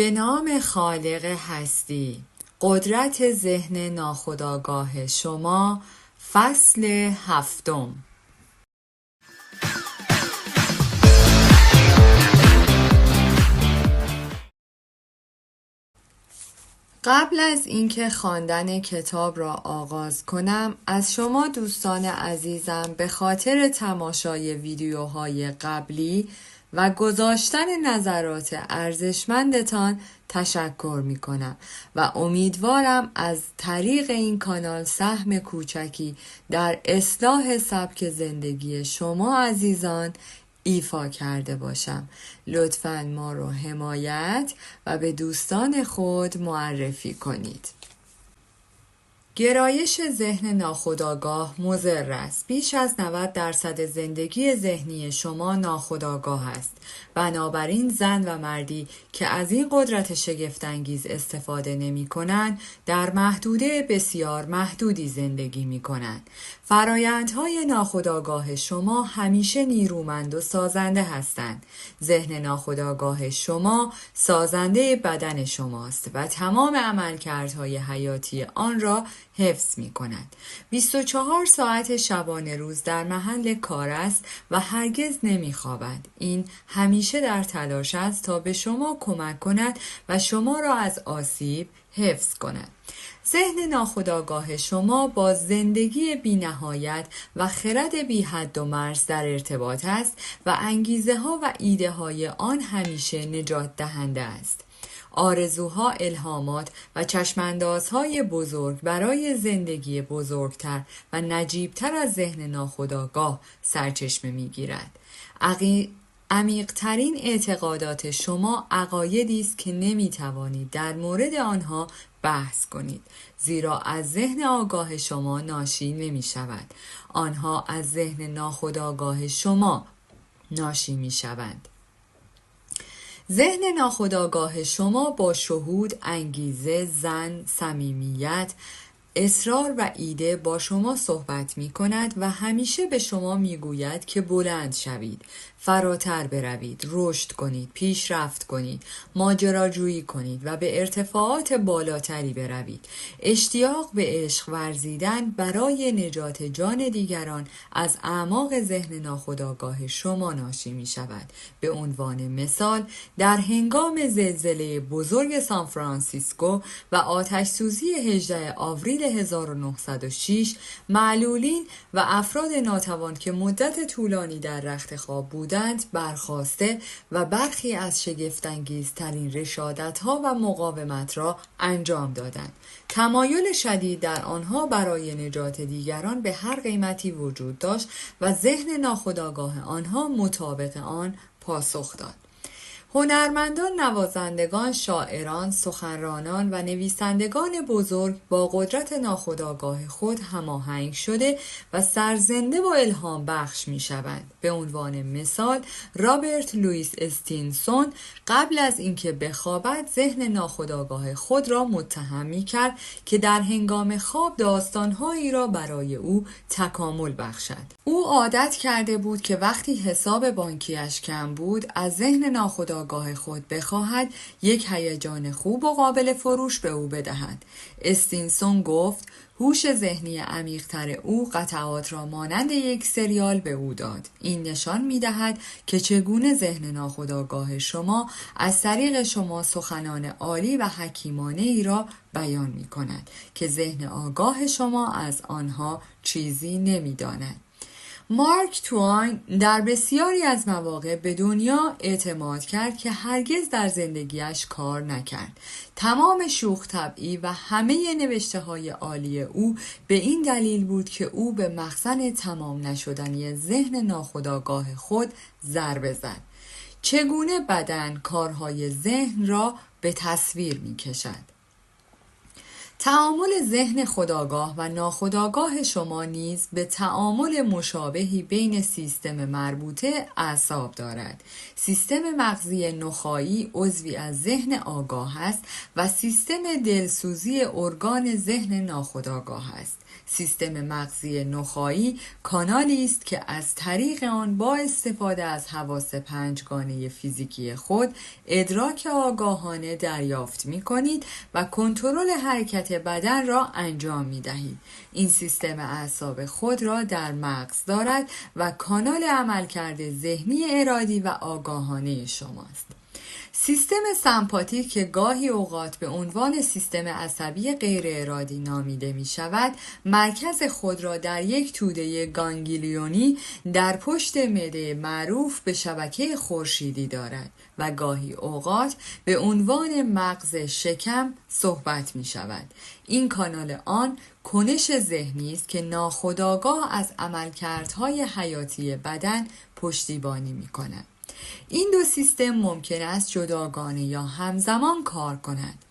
به نام خالق هستی، قدرت ذهن ناخودآگاه شما، فصل 7. قبل از اینکه خواندن کتاب را آغاز کنم، از شما دوستان عزیزم به خاطر تماشای ویدیوهای قبلی و گذاشتن نظرات ارزشمندتان تشکر می کنم و امیدوارم از طریق این کانال سهم کوچکی در اصلاح سبک زندگی شما عزیزان ایفا کرده باشم. لطفاً ما رو حمایت و به دوستان خود معرفی کنید. گرایش ذهن ناخودآگاه مضر است. بیش از 90% زندگی ذهنی شما ناخودآگاه است. بنابراین زن و مردی که از این قدرت شگفت‌انگیز استفاده نمی‌کنند، در محدوده بسیار محدودی زندگی می‌کنند. فرایندهای ناخودآگاه شما همیشه نیرومند و سازنده هستند. ذهن ناخودآگاه شما سازنده بدن شماست و تمام عملکردهای حیاتی آن را حفظ می کند. 24 ساعت شبانه روز در محل کار است و هرگز نمی خوابد. این همیشه در تلاش است تا به شما کمک کند و شما را از آسیب حفظ کند. ذهن ناخودآگاه شما با زندگی بی نهایت و خرد بی حد و مرز در ارتباط است و انگیزه ها و ایده های آن همیشه نجات دهنده است. آرزوها، الهامات و چشماندازهای بزرگ برای زندگی بزرگتر و نجیبتر از ذهن ناخودآگاه سرچشمه می‌گیرد. عمیق‌ترین اعتقادات شما عقایدی است که نمی‌توانید در مورد آنها بحث کنید، زیرا از ذهن آگاه شما ناشی نمی‌شود. آنها از ذهن ناخودآگاه شما ناشی می‌شوند. ذهن ناخودآگاه شما با شهود، انگیزه، زن، صمیمیت، اصرار و ایده با شما صحبت می کند و همیشه به شما می گوید که بلند شوید، فراتر بروید، رشد کنید، پیشرفت کنید، ماجراجویی کنید و به ارتفاعات بالاتری بروید. اشتیاق به عشق ورزیدن برای نجات جان دیگران از اعماق ذهن ناخودآگاه شما ناشی می شود. به عنوان مثال، در هنگام زلزله بزرگ سانفرانسیسکو و آتش سوزی 18 آوریل 1906 معلولین و افراد ناتوان که مدت طولانی در رخت خواب بودند برخاسته و برخی از شگفت‌انگیزترین رشادت‌ها و مقاومت را انجام دادند. تمایل شدید در آنها برای نجات دیگران به هر قیمتی وجود داشت و ذهن ناخودآگاه آنها مطابق آن پاسخ داد. هنرمندان، نوازندگان، شاعران، سخنرانان و نویسندگان بزرگ با قدرت ناخودآگاه خود هماهنگ شده و سرزنده و الهام بخش می شوند. به عنوان مثال، رابرت لوئیس استینسون قبل از اینکه بخوابد ذهن ناخودآگاه خود را متهم می کرد که در هنگام خواب داستانهایی را برای او تکامل بخشد. او عادت کرده بود که وقتی حساب بانکیش کم بود از ذهن ناخودآگاه خود بخواهد یک هیجان خوب و قابل فروش به او بدهد. استینسون گفت هوش ذهنی عمیق‌تر او قطعات را مانند یک سریال به او داد. این نشان می‌دهد که چگونه ذهن ناخودآگاه شما از طریق شما سخنان عالی و حکیمانه ای را بیان می‌کند که ذهن آگاه شما از آنها چیزی نمی‌داند. مارک توین در بسیاری از مواقع به دنیا اعتماد کرد که هرگز در زندگیش کار نکرد. تمام شوخ طبعی و همه نوشته‌های عالی او به این دلیل بود که او به مخزن تمام نشدنی ذهن ناخودآگاه خود ضربه زد. چگونه بدن کارهای ذهن را به تصویر می‌کشد؟ تعامل ذهن خودآگاه و ناخودآگاه شما نیز به تعامل مشابهی بین سیستم مربوطه اعصاب دارد. سیستم مغزی نخاعی عضوی از ذهن آگاه است و سیستم دلسوزی ارگان ذهن ناخودآگاه است. سیستم مغزی نخاعی کانالی است که از طریق آن با استفاده از حواس پنجگانه فیزیکی خود ادراک آگاهانه دریافت می‌کنید و کنترل حرکت بدن را انجام می‌دهید. این سیستم اعصاب خود را در مغز دارد و کانال عملکرد ذهنی ارادی و آگاهانه شماست. سیستم سمپاتیک که گاهی اوقات به عنوان سیستم عصبی غیر ارادی نامیده می شود، مرکز خود را در یک توده گانگلیونی در پشت معده معروف به شبکه خورشیدی دارد و گاهی اوقات به عنوان مغز شکم صحبت می شود. این کانال آن کنش ذهنی است که ناخودآگاه از عملکردهای حیاتی بدن پشتیبانی می کند. این دو سیستم ممکن است جداگانه یا همزمان کار کنند.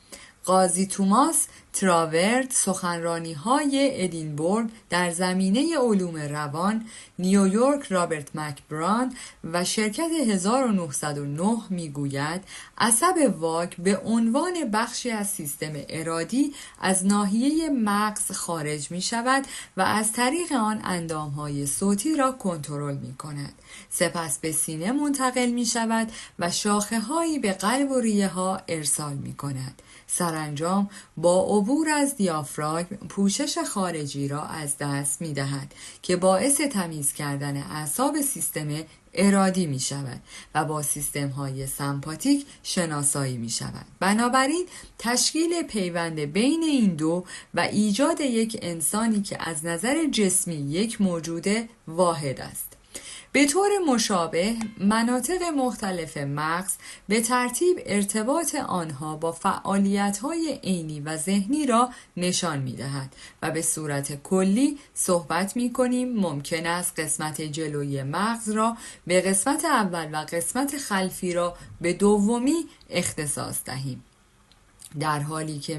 قاضی توماس تراورد سخنرانی‌های ادینبورگ در زمینه علوم روان، نیویورک رابرت مکبران و شرکت 1909 میگوید عصب واگ به عنوان بخشی از سیستم ارادی از ناحیه مغز خارج می شود و از طریق آن اندامهای صوتی را کنترل می کند. سپس به سینه منتقل می شود و شاخه‌هایی به قلب و ریه ها ارسال می کند. سرانجام با عبور از دیافراگم پوشش خارجی را از دست می دهد که باعث تمیز کردن اعصاب سیستم ارادی می شود و با سیستم های سمپاتیک شناسایی می شود. بنابراین تشکیل پیوند بین این دو و ایجاد یک انسانی که از نظر جسمی یک موجود واحد است. به طور مشابه مناطق مختلف مغز به ترتیب ارتباط آنها با فعالیت‌های عینی و ذهنی را نشان می‌دهد و به صورت کلی صحبت می‌کنیم ممکن است قسمت جلویی مغز را به قسمت اول و قسمت خلفی را به دومی اختصاص دهیم، در حالی که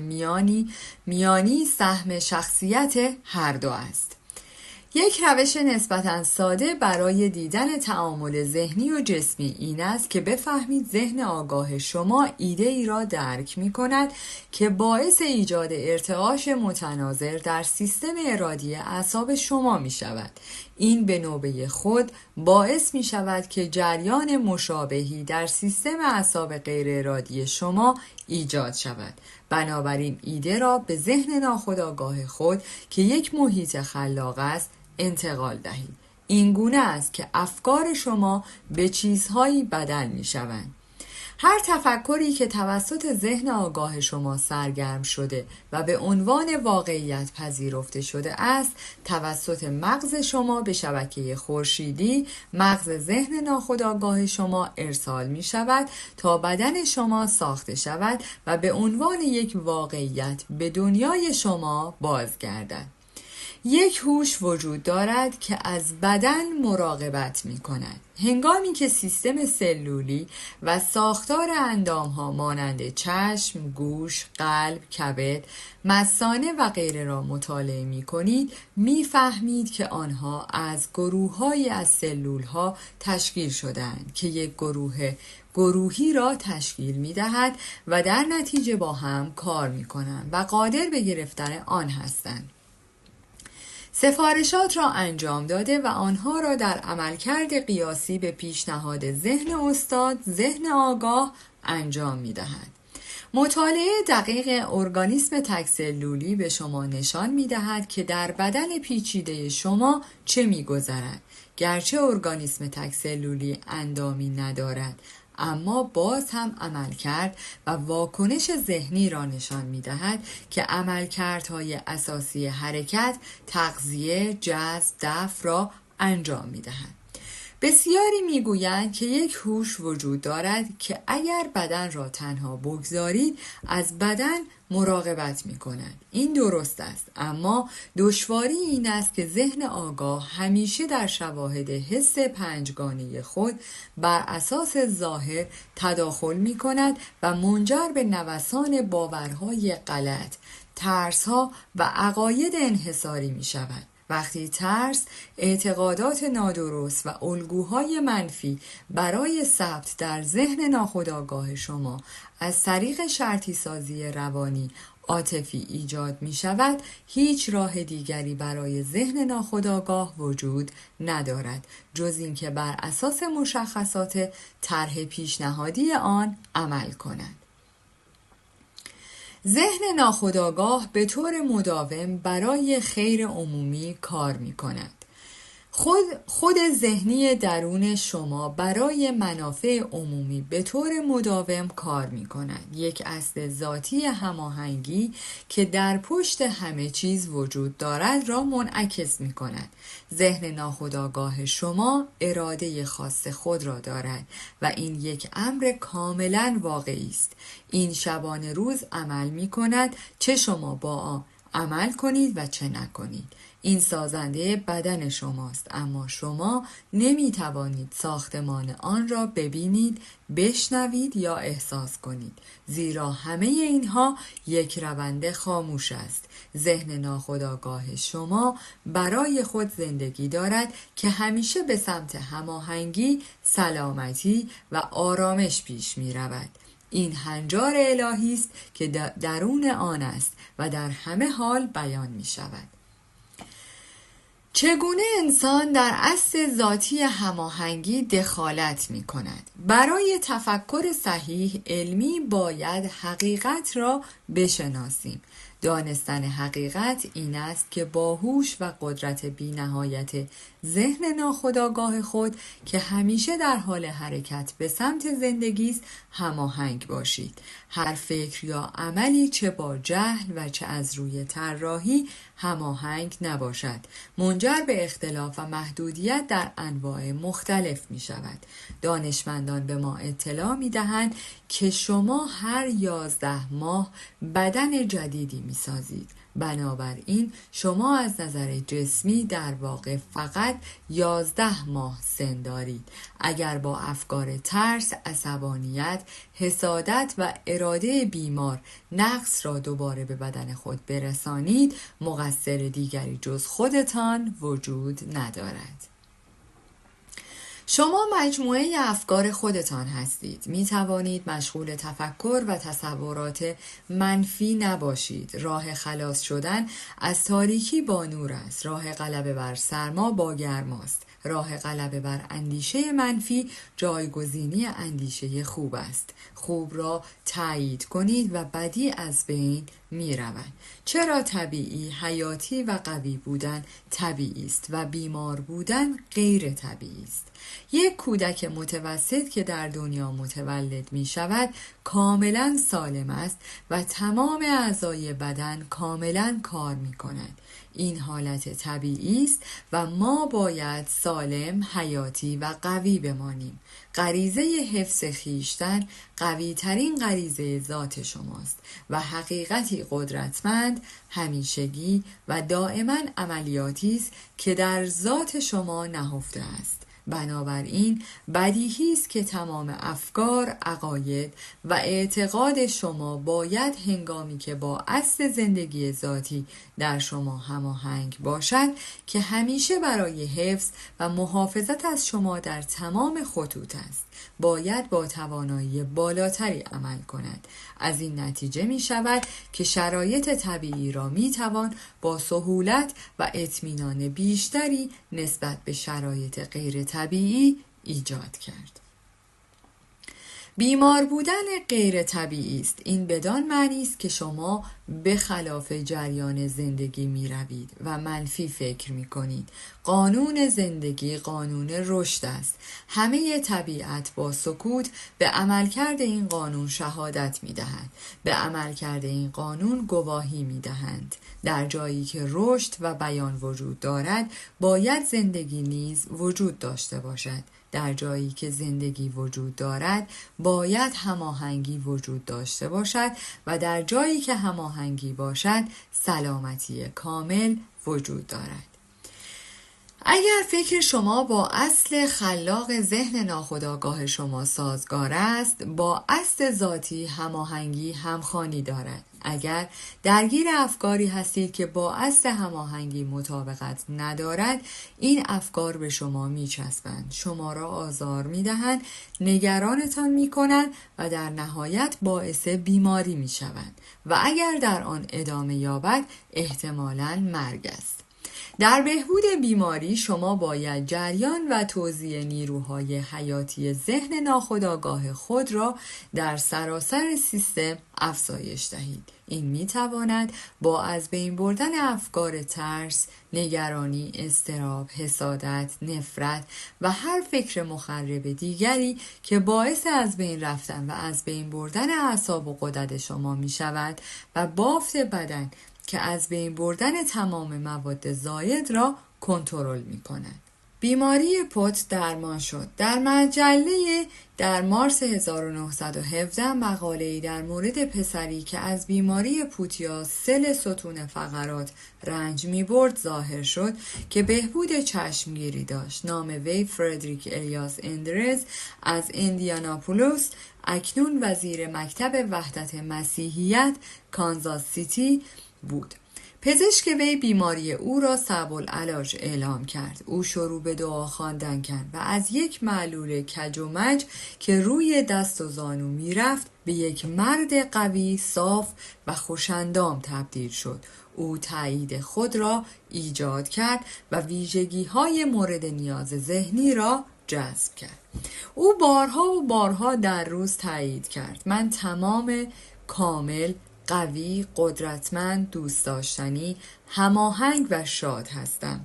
میانی سهم شخصیت هر دو است. یک روش نسبتاً ساده برای دیدن تعامل ذهنی و جسمی این است که بفهمید ذهن آگاه شما ایده ای را درک می کند که باعث ایجاد ارتعاش متناظر در سیستم ارادی اعصاب شما می شود. این به نوبه خود باعث می شود که جریان مشابهی در سیستم اعصاب غیر ارادی شما ایجاد شود. بنابراین ایده را به ذهن ناخودآگاه خود که یک محیط خلاق است انتقال دهید. این گونه است که افکار شما به چیزهایی بدل می شوند. هر تفکری که توسط ذهن آگاه شما سرگرم شده و به عنوان واقعیت پذیرفته شده است، توسط مغز شما به شبکه خورشیدی، مغز ذهن ناخودآگاه شما ارسال می شود تا بدن شما ساخته شود و به عنوان یک واقعیت به دنیای شما بازگردد. یک هوش وجود دارد که از بدن مراقبت می کند. هنگامی که سیستم سلولی و ساختار اندامها مانند چشم، گوش، قلب، کبد، مثانه و غیره را مطالعه می کنید، می فهمید که آنها از گروه‌هایی از سلولها تشکیل شده‌اند که یک گروهی را تشکیل می دهد و در نتیجه با هم کار می کنند و قادر به گرفتن آن هستند. سفارشات را انجام داده و آنها را در عملکرد قیاسی به پیشنهاد ذهن استاد، ذهن آگاه انجام می دهد. مطالعه دقیق ارگانیسم تک‌سلولی به شما نشان می دهد که در بدن پیچیده شما چه می گذرد. گرچه ارگانیسم تک‌سلولی اندامی ندارد، اما باز هم عملکرد و واکنش ذهنی را نشان می‌دهد که عملکردهای اساسی حرکت، تغذیه، جذب، دفع را انجام می‌دهد. بسیاری میگویند که یک هوش وجود دارد که اگر بدن را تنها بگذارید از بدن مراقبت می کند. این درست است، اما دشواری این است که ذهن آگاه همیشه در شواهد حس پنجگانه خود بر اساس ظاهر تداخل می کند و منجر به نوسان باورهای غلط، ترسها و عقاید انحصاری می شود. وقتی ترس، اعتقادات نادرست و الگوهای منفی برای ثبت در ذهن ناخودآگاه شما از طریق شرطی سازی روانی عاطفی ایجاد می شود، هیچ راه دیگری برای ذهن ناخودآگاه وجود ندارد جز اینکه بر اساس مشخصات طرح پیشنهادی آن عمل کند. ذهن ناخودآگاه به طور مداوم برای خیر عمومی کار می کند. خود ذهنی درون شما برای منافع عمومی به طور مداوم کار می کند. یک اصل ذاتی هماهنگی که در پشت همه چیز وجود دارد را منعکس می کند. ذهن ناخودآگاه شما اراده خاص خود را دارد و این یک امر کاملا واقعی است. این شبانه روز عمل می کند، چه شما با آن عمل کنید و چه نکنید. این سازنده بدن شماست، اما شما نمی توانید ساختمان آن را ببینید، بشنوید یا احساس کنید، زیرا همه اینها یک روند خاموش است. ذهن ناخودآگاه شما برای خود زندگی دارد که همیشه به سمت هماهنگی، سلامتی و آرامش پیش می رود. این هنجار الهی است که درون آن است و در همه حال بیان می شود. چگونه انسان در اصل ذاتی هماهنگی دخالت می کند؟ برای تفکر صحیح علمی باید حقیقت را بشناسیم. دانستن حقیقت این است که با هوش و قدرت بی‌نهایت ذهن ناخودآگاه خود که همیشه در حال حرکت به سمت زندگی است هماهنگ باشید. هر فکر یا عملی چه با جهل و چه از روی طراحی هماهنگ نباشد منجر به اختلاف و محدودیت در انواع مختلف می شود. دانشمندان به ما اطلاع می دهند که شما هر 11 ماه بدن جدیدی می سازید. بنابراین شما از نظر جسمی در واقع فقط 11 ماه سن دارید. اگر با افکار ترس، عصبانیت، حسادت و اراده بیمار نقص را دوباره به بدن خود برسانید، مقصر دیگری جز خودتان وجود ندارد. شما مجموعه افکار خودتان هستید. می توانید مشغول تفکر و تصورات منفی نباشید. راه خلاص شدن از تاریکی با نور است. راه غلبه بر سرما با گرماست. راه غلبه بر اندیشه منفی جایگزینی اندیشه خوب است. خوب را تایید کنید و بدی از بین می رود. چرا طبیعی، حیاتی و قوی بودن طبیعی است و بیمار بودن غیر طبیعی است. یک کودک متوسط که در دنیا متولد می شود کاملا سالم است و تمام اعضای بدن کاملا کار می کند. این حالت طبیعی است و ما باید سالم، حیاتی و قوی بمانیم. غریزه حفظ خویشتن قوی ترین غریزه ذات شماست و حقیقتی قدرتمند، همیشگی و دائما عملیاتی است که در ذات شما نهفته است. بنابراین بدیهی است که تمام افکار، عقاید و اعتقاد شما باید هنگامی که با اصل زندگی ذاتی در شما هماهنگ باشد که همیشه برای حفظ و محافظت از شما در تمام خطوط است. باید با توانایی بالاتری عمل کند. از این نتیجه می شود که شرایط طبیعی را می توان با سهولت و اطمینان بیشتری نسبت به شرایط غیر طبیعی ایجاد کرد. بیمار بودن غیر طبیعی است. این بدان معنی است که شما به خلاف جریان زندگی می روید و منفی فکر می کنید. قانون زندگی قانون رشد است. همه طبیعت با سکوت به عملکرد این قانون شهادت می دهند. به عملکرد این قانون گواهی می دهند. در جایی که رشد و بیان وجود دارد، باید زندگی نیز وجود داشته باشد. در جایی که زندگی وجود دارد، باید هماهنگی وجود داشته باشد و در جایی که هماهنگی باشد، سلامتی کامل وجود دارد. اگر فکر شما با اصل خلاق ذهن ناخودآگاه شما سازگار است، با اصل ذاتی هماهنگی همخوانی دارد. اگر درگیر افکاری هستید که با اصل هماهنگی مطابقت ندارد، این افکار به شما میچسبند، شما را آزار میدهند، نگرانتان میکنند و در نهایت باعث بیماری میشوند و اگر در آن ادامه یابد احتمالاً مرگ است. در بهبود بیماری شما باید جریان و توزیع نیروهای حیاتی ذهن ناخودآگاه خود را در سراسر سیستم افزایش دهید. این میتواند با از بین بردن افکار ترس، نگرانی، اضطراب، حسادت، نفرت و هر فکر مخرب دیگری که باعث از بین رفتن و از بین بردن اعصاب و غدد شما می شود و بافت بدن که از بین بردن تمام مواد زائد را کنترل می کند. بیماری پوت درمان شد. در مجله در مارس 1917 مقاله‌ای در مورد پسری که از بیماری پوت یا سل ستون فقرات رنج می‌برد ظاهر شد که بهبود چشمگیری داشت. نام وی فردریک الیاس اندرز از ایندیاناپولیس، اکنون وزیر مکتب وحدت مسیحیت کانزاس سیتی بود. پزشک وی بیماری او را صعب العلاج اعلام کرد. او شروع به دعا خواندن کرد و از یک معلول کج و مج که روی دست و زانو میرفت به یک مرد قوی، صاف و خوش‌اندام تبدیل شد. او تایید خود را ایجاد کرد و ویژگی‌های مورد نیاز ذهنی را جذب کرد. او بارها و بارها در روز تایید کرد: من تمام، کامل، قوی، قدرتمند، دوست داشتنی، هماهنگ و شاد هستم.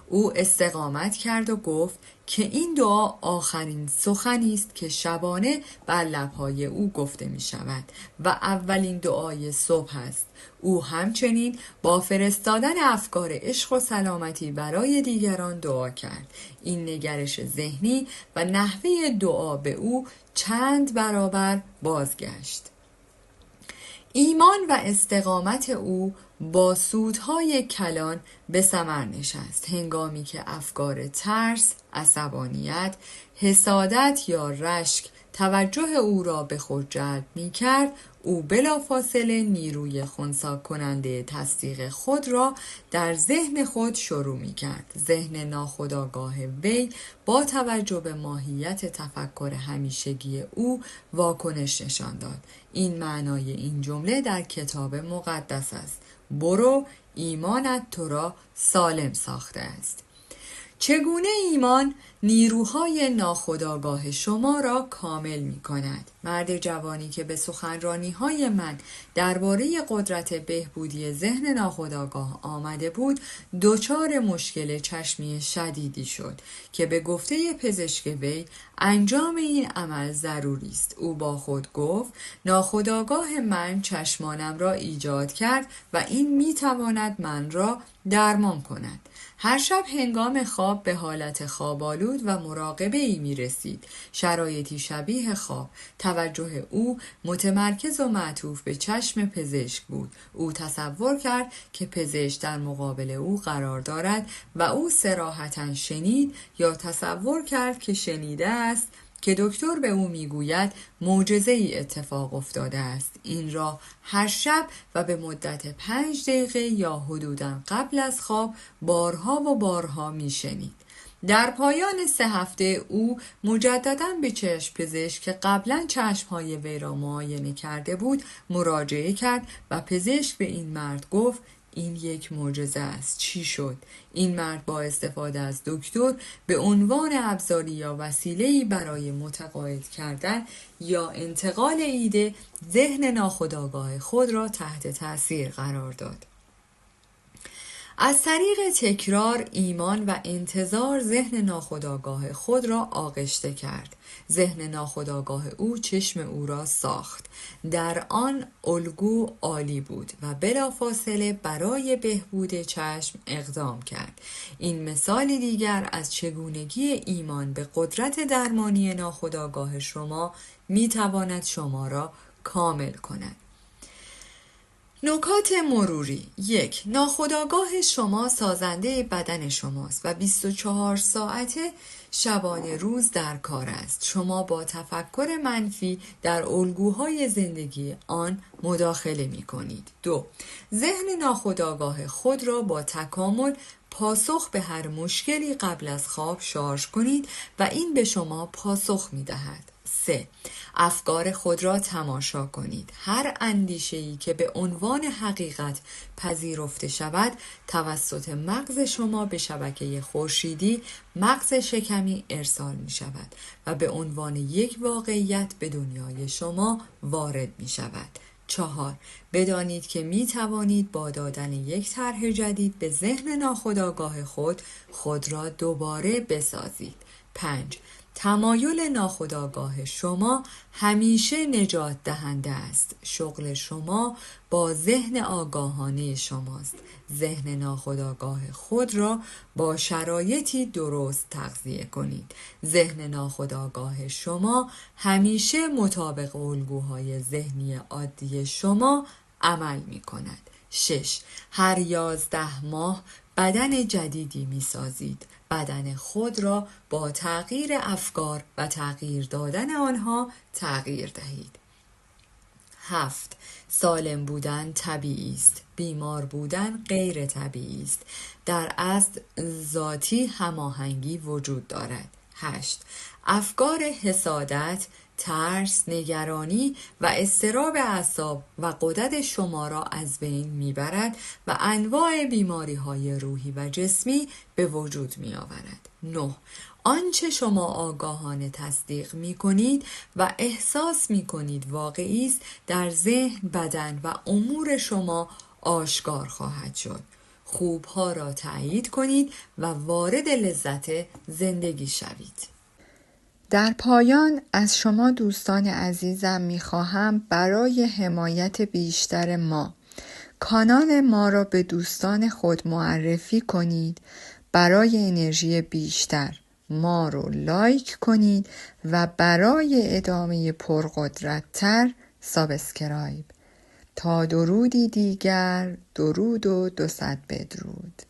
او استقامت کرد و گفت که این دعا آخرین سخنی است که شبانه بر لب‌های او گفته می شود و اولین دعای صبح است. او همچنین با فرستادن افکار عشق و سلامتی برای دیگران دعا کرد. این نگرش ذهنی و نحوه دعا به او چند برابر بازگشت. ایمان و استقامت او با سودهای کلان به ثمر نشست. هنگامی که افکار ترس، عصبانیت، حسادت یا رشک توجه او را به خود جلب می کرد، او بلافاصله نیروی خنثی کننده تصدیق خود را در ذهن خود شروع می کرد. ذهن ناخودآگاه وی با توجه به ماهیت تفکر همیشگی او واکنش نشان داد. این معنای این جمله در کتاب مقدس است: برو، ایمانت تو را سالم ساخته است. چگونه ایمان نیروهای ناخودآگاه شما را کامل می کند؟ مرد جوانی که به سخنرانی‌های من درباره قدرت بهبودی ذهن ناخودآگاه آمده بود، دچار مشکل چشمی شدیدی شد که به گفته پزشک وی انجام این عمل ضروری است. او با خود گفت: ناخودآگاه من چشمانم را ایجاد کرد و این می تواند من را درمان کند. هر شب هنگام خواب به حالت خواب‌آلود و مراقبه‌ای می‌رسید. شرایطی شبیه خواب. توجه او متمرکز و معطوف به چشم پزشک بود. او تصور کرد که پزشک در مقابل او قرار دارد و او صراحتاً شنید یا تصور کرد که شنیده است که دکتر به او میگوید معجزه‌ای اتفاق افتاده است. این را هر شب و به مدت 5 دقیقه یا حدوداً قبل از خواب بارها و بارها میشنید. در پایان 3 هفته او مجدداً به چشم پزشک که قبلاً چشمهای وی را معاینه کرده بود مراجعه کرد و پزشک به این مرد گفت: این یک معجزه است. چی شد؟ این مرد با استفاده از دکتر به عنوان ابزاری یا وسیله‌ای برای متقاعد کردن یا انتقال ایده ذهن ناخودآگاه خود را تحت تأثیر قرار داد. از طریق تکرار، ایمان و انتظار ذهن ناخودآگاه خود را آغشته کرد. ذهن ناخودآگاه او چشم او را ساخت. در آن الگو عالی بود و بلافاصله برای بهبود چشم اقدام کرد. این مثالی دیگر از چگونگی ایمان به قدرت درمانی ناخودآگاه شما میتواند شما را کامل کند. نکات مروری: 1. ناخودآگاه شما سازنده بدن شماست و 24 ساعته شبانه روز در کار است. شما با تفکر منفی در الگوهای زندگی آن مداخله می کنید. 2. ذهن ناخودآگاه خود را با تکامل پاسخ به هر مشکلی قبل از خواب شارژ کنید و این به شما پاسخ می دهد. 3. افکار خود را تماشا کنید. هر اندیشه‌ای که به عنوان حقیقت پذیرفته شود توسط مغز شما به شبکه خورشیدی مغز شکمی ارسال می شود و به عنوان یک واقعیت به دنیای شما وارد می شود. 4. بدانید که می توانید با دادن یک طرح جدید به ذهن ناخودآگاه خود را دوباره بسازید. 5. تمایل ناخودآگاه شما همیشه نجات دهنده است. شغل شما با ذهن آگاهانه شماست. ذهن ناخودآگاه خود را با شرایطی درست تغذیه کنید. ذهن ناخودآگاه شما همیشه مطابق الگوهای ذهنی عادی شما عمل می کند. 6. هر 11 ماه بدن جدیدی می سازید. بدن خود را با تغییر افکار و تغییر دادن آنها تغییر دهید. 7. سالم بودن طبیعی است. بیمار بودن غیر طبیعی است. در اصل ذاتی هماهنگی وجود دارد. 8. افکار حسادت، ترس، نگرانی و اضطراب اعصاب و غدد شما را از بین میبرد و انواع بیماری‌های روحی و جسمی به وجود میآورد. 9. آنچه شما آگاهانه تصدیق می‌کنید و احساس می‌کنید واقعی است در ذهن، بدن و امور شما آشکار خواهد شد. خوبها را تأیید کنید و وارد لذت زندگی شوید. در پایان از شما دوستان عزیزم میخواهم برای حمایت بیشتر ما کانال ما را به دوستان خود معرفی کنید. برای انرژی بیشتر ما رو لایک کنید و برای ادامه پرقدرت‌تر سابسکرایب. تا درودی دیگر، درود و 200 بدرود.